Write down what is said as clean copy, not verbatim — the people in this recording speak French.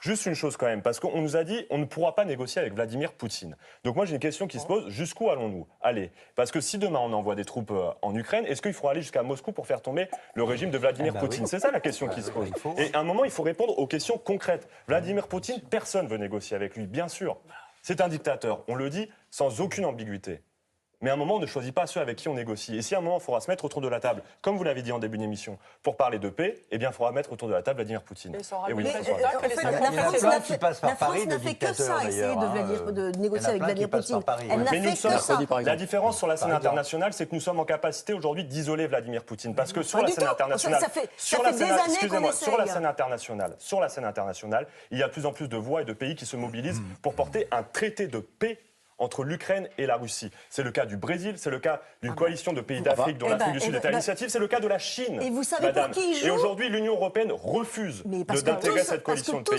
Juste une chose quand même, parce qu'on nous a dit on ne pourra pas négocier avec Vladimir Poutine. Donc moi j'ai une question qui se pose, jusqu'où allons-nous? Allez, parce que si demain on envoie des troupes en Ukraine, est-ce qu'il faut aller jusqu'à Moscou pour faire tomber le régime de Vladimir Poutine? Oui. C'est ça la question qui se pose. Et à un moment il faut répondre aux questions concrètes. Vladimir Poutine, personne ne veut négocier avec lui, bien sûr. C'est un dictateur, on le dit sans aucune ambiguïté. Mais à un moment, on ne choisit pas ceux avec qui on négocie. Et si à un moment, il faudra se mettre autour de la table, comme vous l'avez dit en début d'émission, pour parler de paix, eh bien, il faudra mettre autour de la table Vladimir Poutine. Et oui, la France qui passe par Paris, n'a fait que ça, essayer de négocier avec Vladimir Poutine. Elle n'a Mais fait que ça. la différence sur la scène internationale, c'est que nous sommes en capacité aujourd'hui d'isoler Vladimir Poutine. Parce que sur la scène internationale, sur la scène internationale, il y a de plus en plus de voix et de pays qui se mobilisent pour porter un traité de paix entre l'Ukraine et la Russie. C'est le cas du Brésil, c'est le cas d'une coalition de pays d'Afrique dont l'Afrique du Sud est à l'initiative, c'est le cas de la Chine. Et vous savez pour qui ils jouent? Et aujourd'hui, l'Union européenne refuse d'intégrer cette coalition de pays.